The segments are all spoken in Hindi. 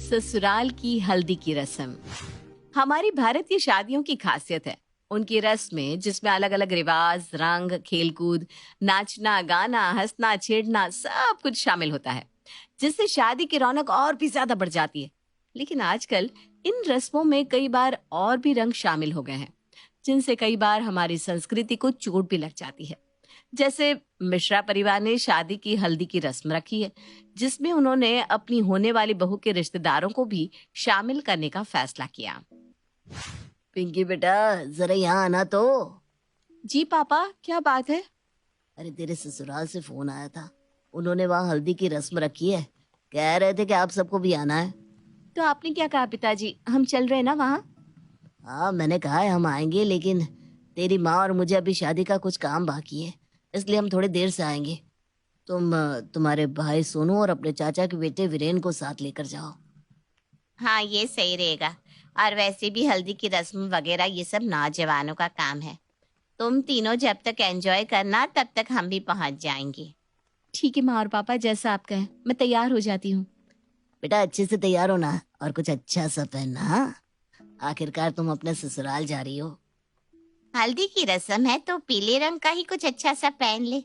ससुराल की हल्दी की रस्म हमारी भारतीय शादियों की खासियत है। उनकी रस्में जिसमें अलग अलग रिवाज, रंग, खेलकूद, नाचना, गाना, हंसना, छेड़ना सब कुछ शामिल होता है, जिससे शादी की रौनक और भी ज्यादा बढ़ जाती है। लेकिन आजकल इन रस्मों में कई बार और भी रंग शामिल हो गए हैं, जिनसे कई बार हमारी संस्कृति को चोट भी लग जाती है। जैसे मिश्रा परिवार ने शादी की हल्दी की रस्म रखी है, जिसमें उन्होंने अपनी होने वाली बहू के रिश्तेदारों को भी शामिल करने का फैसला किया। पिंकी बेटा, जरा यहाँ आना तो। जी पापा, क्या बात है? अरे तेरे ससुराल से फोन आया था। उन्होंने वहाँ हल्दी की रस्म रखी है। कह रहे थे कि आप सबको भी आना है। तो आपने क्या कहा पिताजी, हम चल रहे हैं ना वहाँ? हाँ, मैंने कहा है हम आएंगे, लेकिन तेरी माँ और मुझे अभी शादी का कुछ काम बाकी है, इसलिए हम थोड़ी देर से आएंगे। तुम्हारे भाई सोनू और अपने चाचा के बेटे वीरेन को साथ लेकर जाओ। हाँ, ये सही रहेगा। और वैसे भी हल्दी की रस्म वगैरह ये सब नौजवानों का काम है। तुम तीनों जब तक एंजॉय करना, तब तक हम भी पहुंच जाएंगे। ठीक है माँ और पापा, जैसा आप कहें। मैं तैयार हो जाती हूँ। बेटा अच्छे से तैयार होना और कुछ अच्छा सा पहनना। हाँ? आखिरकार तुम अपने ससुराल जा रही हो। हल्दी की रस्म है तो पीले रंग का ही कुछ अच्छा सा पहन ले,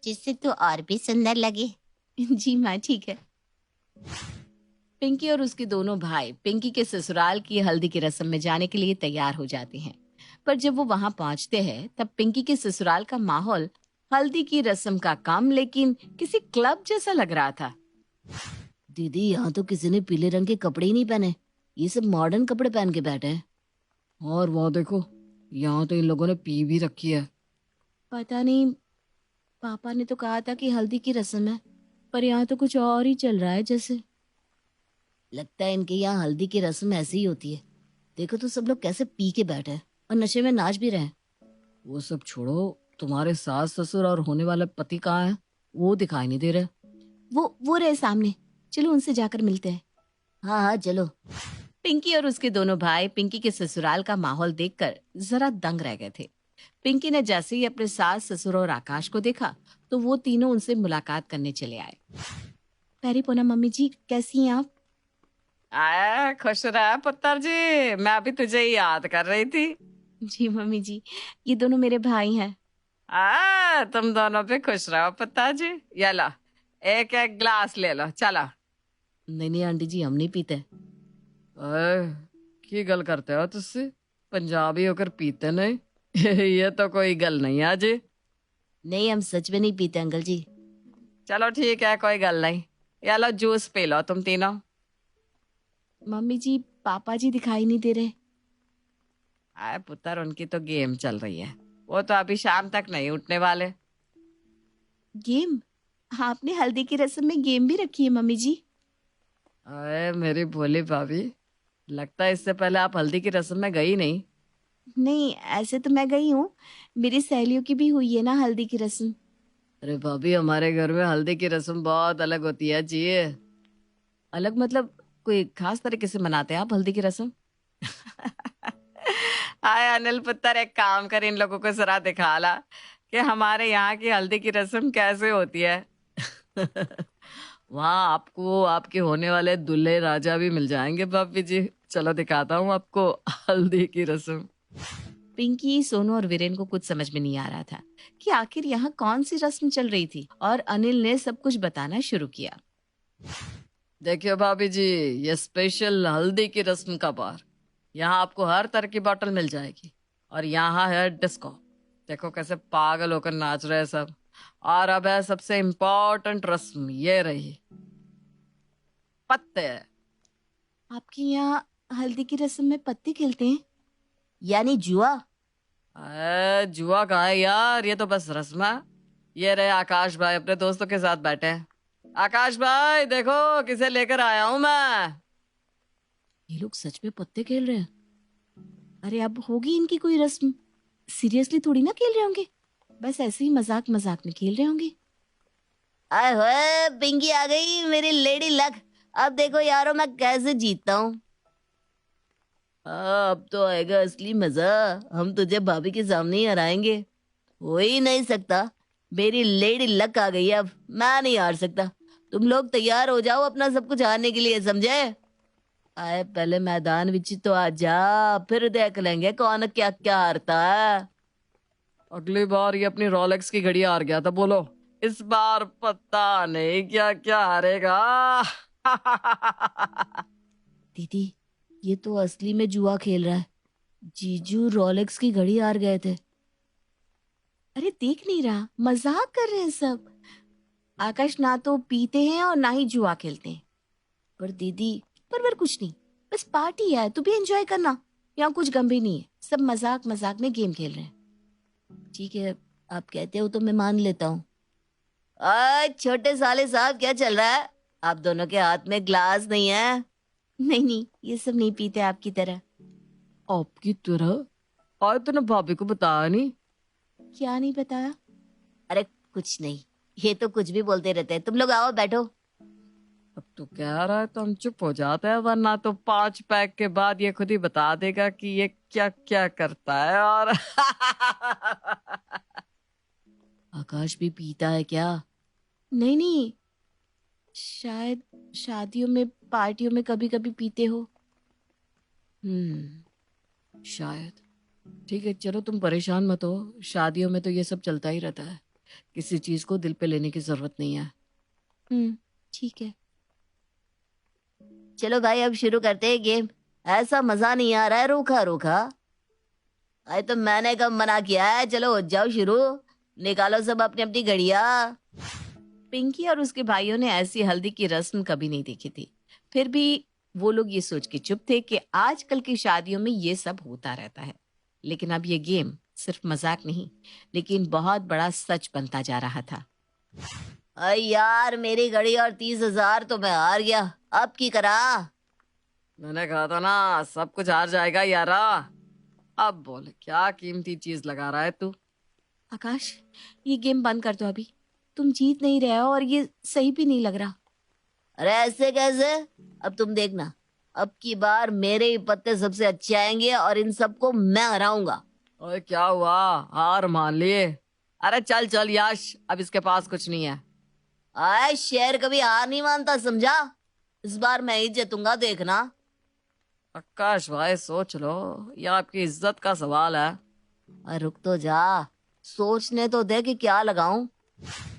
जिससे तू और भी सुंदर लगे। जी माँ, ठीक है। पिंकी और उसके दोनों भाई पिंकी के ससुराल की हल्दी की रस्म में जाने के लिए तैयार हो जाते हैं। पर जब वो वहां पहुंचते हैं, तब पिंकी के ससुराल का माहौल हल्दी की रस्म का कम लेकिन किसी क्लब जैसा लग रहा था। दीदी, यहाँ तो किसी ने पीले रंग के कपड़े ही नहीं पहने। ये सब मॉडर्न कपड़े पहन के बैठे हैं। और वो देखो, यहाँ तो इन लोगों ने पी भी रखी है। पता नहीं, पापा ने तो कहा था कि हल्दी की रस्म है, पर यहाँ तो कुछ और ही चल रहा है जैसे। लगता है इनके यहाँ हल्दी की रस्म ऐसी ही होती है। देखो तो सब लोग कैसे पी के बैठे हैं और नशे में नाच भी रहे हैं। वो सब छोड़ो, तुम्हारे सास ससुर और होने वाले पति कहाँ है? वो दिखाई नहीं दे रहे। वो रहे सामने, चलो उनसे जाकर मिलते हैं। हाँ हाँ चलो। पिंकी और उसके दोनों भाई पिंकी के ससुराल का माहौल देखकर जरा दंग रह गए थे। पिंकी ने जैसे ही अपने सास, ससुर और आकाश को देखा, तो वो तीनों उनसे मुलाकात करने चले आए। पैरी पोना मम्मी जी, कैसी हैं आप? आया खुश रहा पुत्र जी, मैं अभी तुझे ही याद कर रही थी। जी मम्मी जी, ये दोनों मेरे भाई हैं। तुम दोनों पे खुश रहो पुत्र जी। ये लो, एक एक ग्लास ले लो, चलो। नहीं नहीं आंटी जी, हम नहीं पीते। की गल करते हो तुझसे? पंजाबी होकर पीते नहीं? ये तो कोई गल नहीं है जी। नहीं, हम सच में नहीं पीते अंकल जी। चलो ठीक है, कोई गल नहीं। ये लो जूस पी लो तुम तीनों। मम्मी जी, पापा जी दिखाई नहीं दे रहे। आए पुत्र, उनकी तो गेम चल रही है, वो तो अभी शाम तक नहीं उठने वाले। गेम? हाँ, आपने हल्दी की रस्म में गेम भी रखी है मम्मी जी? अरे मेरी भोली भाभी, लगता है इससे पहले आप हल्दी की रस्म में गई नहीं। नहीं, ऐसे तो मैं गई हूँ। मेरी सहेलियों की भी हुई है ना हल्दी की रस्म। अरे भाभी, हमारे घर में हल्दी की रस्म बहुत अलग होती है जी। अलग मतलब? कोई खास तरीके से मनाते हैं आप हल्दी की रस्म? आए अनिल पुत्र, एक काम कर, इन लोगों को जरा दिखा ला कि हमारे यहाँ की हल्दी की रस्म कैसे होती है। वहाँ आपको आपके होने वाले दूल्हे राजा भी मिल जाएंगे भाभी जी। चलो दिखाता हूँ आपको हल्दी की रस्म। पिंकी, सोनू और वीरेन को कुछ समझ में नहीं आ रहा था कि आखिर यहाँ कौन सी रस्म चल रही थी, और अनिल ने सब कुछ बताना शुरू किया। देखिए भाभी जी, ये स्पेशल हल्दी की रस्म का बार। यहाँ आपको हर तरह की बोतल मिल जाएगी, और यहाँ है डिस्को। देखो कैसे पागल होकर नाच रहे हैं सब। और अब है सबसे इम्पोर्टेंट रस्म, ये रही पत्ते। आपके यहाँ हल्दी की रस्म में पत्ते खेलते हैं? यानी जुआ? जुआ कहाँ है यार, ये तो बस रस्म है। ये रहे आकाश भाई अपने दोस्तों के साथ बैठे हैं। आकाश भाई देखो किसे लेकर आया हूं मैं। ये लोग सच में पत्ते खेल रहे हैं? अरे अब होगी इनकी कोई रस्म। सीरियसली थोड़ी ना खेल रहे होंगे, बस ऐसे ही मजाक मजाक में खेल रहे होंगे। आए होए, पिंकी आ गई मेरी लेडी लक। अब देखो यारो मैं कैसे जीतता हूँ। अब तो आएगा असली मजा। हम तुझे भाभी के सामने ही हराएंगे। हो ही नहीं सकता। मेरी लेडी लक आ गई है, अब मैं नहीं हार सकता। तुम लोग तैयार हो जाओ अपना सब कुछ हारने के लिए, समझे? आए पहले मैदान विच तो आ जा, फिर देख लेंगे कौन क्या क्या हारता है। अगली बार ये अपनी रोलेक्स की घड़ी हार गया था, बोलो इस बार पता नहीं क्या क्या हारेगा। दीदी, ये तो असली में जुआ खेल रहा है। जीजू रोलेक्स की घड़ी हार गए थे। अरे देख नहीं रहा, मजाक कर रहे हैं सब। आकाश ना तो पीते हैं और ना ही जुआ खेलते हैं। पर दीदी, पर कुछ नहीं, बस पार्टी है, तू भी एंजॉय करना। यहाँ कुछ गंभीर नहीं है, सब मजाक मजाक में गेम खेल रहे हैं। ठीक है, आप कहते हो तो मैं मान लेता हूँ। छोटे साले साहब, क्या चल रहा है? आप दोनों के हाथ में ग्लास नहीं है? नहीं नहीं, ये सब नहीं पीते आपकी तरह। आपकी तरह? आज तूने भाभी को बताया नहीं? क्या नहीं बताया? अरे कुछ नहीं, ये तो कुछ भी बोलते रहते हैं। तुम लोग आओ बैठो। अब तो कह रहा है तो हम चुप हो जाते हैं, वरना तो 5 पैक के बाद ये खुद ही बता देगा कि ये क्या क्या करता है। और आकाश भी पीता है क्या? नहीं नहीं, शायद शादियों में पार्टियों में कभी कभी पीते हो। शायद। ठीक है, चलो तुम परेशान मत हो, शादियों में तो ये सब चलता ही रहता है, किसी चीज को दिल पे लेने की जरूरत नहीं है। ठीक है। चलो भाई, अब शुरू करते हैं गेम। ऐसा मजा नहीं आ रहा है रूखा रूखा। अरे तो मैंने कब मना किया है? चलो हो जाओ शुरू, निकालो सब अपनी अपनी घड़िया। पिंकी और उसके भाइयों ने ऐसी हल्दी की रस्म कभी नहीं देखी थी। फिर भी वो लोग ये सोच के चुप थे कि आजकल की शादियों में ये सब होता रहता है। लेकिन अब ये गेम सिर्फ मजाक नहीं, लेकिन बहुत बड़ा सच बनता जा रहा था। अरे यार, मेरी घड़ी और 30,000 तो मैं हार गया। अब की करा? मैंने कहा था ना सब कुछ हार जाएगा यारा। अब बोल, क्या कीमती चीज लगा रहा है तू? आकाश, ये गेम बंद कर दो अभी। तुम जीत नहीं रहे हो और ये सही भी नहीं लग रहा। अरे ऐसे कैसे? अब तुम देखना, अब की बार मेरे ही पत्ते सबसे अच्छे आएंगे और इन सबको मैं हराऊंगा। ओए क्या हुआ, हार मान लिए? अरे चल चल याश, अब इसके पास कुछ नहीं है। आए, शेर कभी हार नहीं मानता, समझा? इस बार मैं ही जीतूंगा, देखना। आकाश भाई सोच लो, ये आपकी इज्जत का सवाल है। अरे रुक तो जा, सोचने तो दे कि क्या लगाऊं।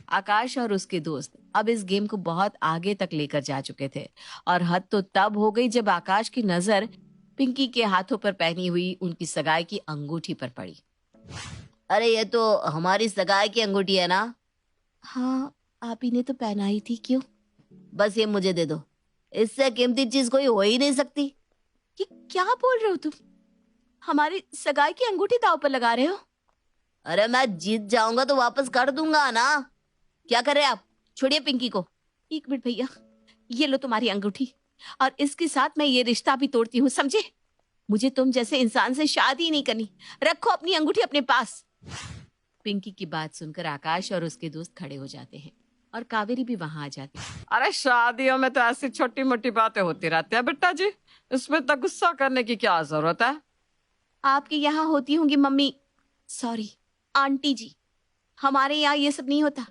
आकाश और उसके दोस्त अब इस गेम को बहुत आगे तक लेकर जा चुके थे और हद तो तब हो गई जब आकाश की नजर पिंकी के हाथों पर पहनी हुई उनकी सगाई की अंगूठी पर पड़ी। अरे ये तो हमारी सगाई की अंगूठी है ना? हाँ, आप ही ने तो पहनाई थी। क्यों? बस ये मुझे दे दो, इससे कीमती चीज कोई हो ही नहीं सकती। ये क्या बोल रहे हो तुम? हमारी सगाई की अंगूठी दांव पर लगा रहे हो? अरे मैं जीत जाऊंगा तो वापस कर दूंगा ना। क्या कर रहे हैं आप? छोड़िए पिंकी को। एक मिनट भैया, ये लो तुम्हारी अंगूठी, और इसके साथ मैं ये रिश्ता भी तोड़ती हूँ, समझे? मुझे तुम जैसे इंसान से शादी नहीं करनी। रखो अपनी अंगूठी अपने पास। पिंकी की बात सुनकर आकाश और उसके दोस्त खड़े हो जाते हैं और कावेरी भी वहां आ जाती है। अरे शादियों में तो ऐसी छोटी मोटी बातें होती रहती है बेटा जी, इसमें तो गुस्सा करने की क्या जरूरत है? आपके यहाँ होती होंगी मम्मी, सॉरी आंटी जी। हमारे यहाँ ये सब नहीं होता।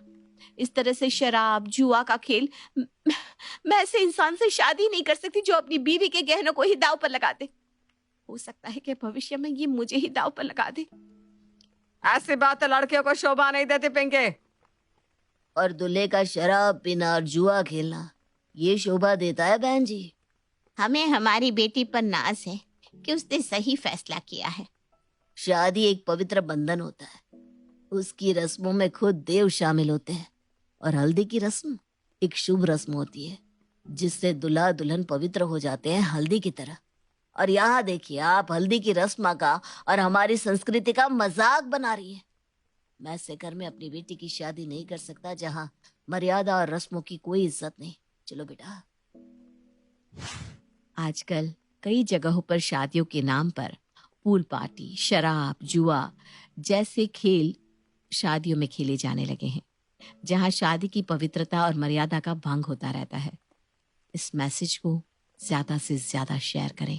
इस तरह से शराब जुआ का खेल, मैं ऐसे इंसान से शादी नहीं कर सकती जो अपनी बीवी के गहनों को ही दाव पर लगा दे। हो सकता है कि भविष्य में ये मुझे ही दाव पर लगा दे। ऐसी बातें लड़कियों को शोभा नहीं देती पिंके। और दूल्हे का शराब पीना और जुआ खेलना ये शोभा देता है बहन जी? हमें हमारी बेटी पर नाज है कि उसने सही फैसला किया है। शादी एक पवित्र बंधन होता है, उसकी रस्मों में खुद देव शामिल होते हैं। और हल्दी की रस्म एक शुभ रस्म होती है जिससे दूल्हा दुल्हन पवित्र हो जाते हैं, हल्दी की तरह। और यहाँ देखिए, आप हल्दी की रस्म का और हमारी संस्कृति का मजाक बना रही है। मैं ऐसे घर में अपनी बेटी की शादी नहीं कर सकता जहाँ मर्यादा और रस्मों की कोई इज्जत नहीं। चलो बेटा। आजकल कई जगहों पर शादियों के नाम पर पूल पार्टी, शराब, जुआ जैसे खेल शादियों में खेले जाने लगे हैं, जहां शादी की पवित्रता और मर्यादा का भंग होता रहता है। इस मैसेज को ज्यादा से ज्यादा शेयर करें।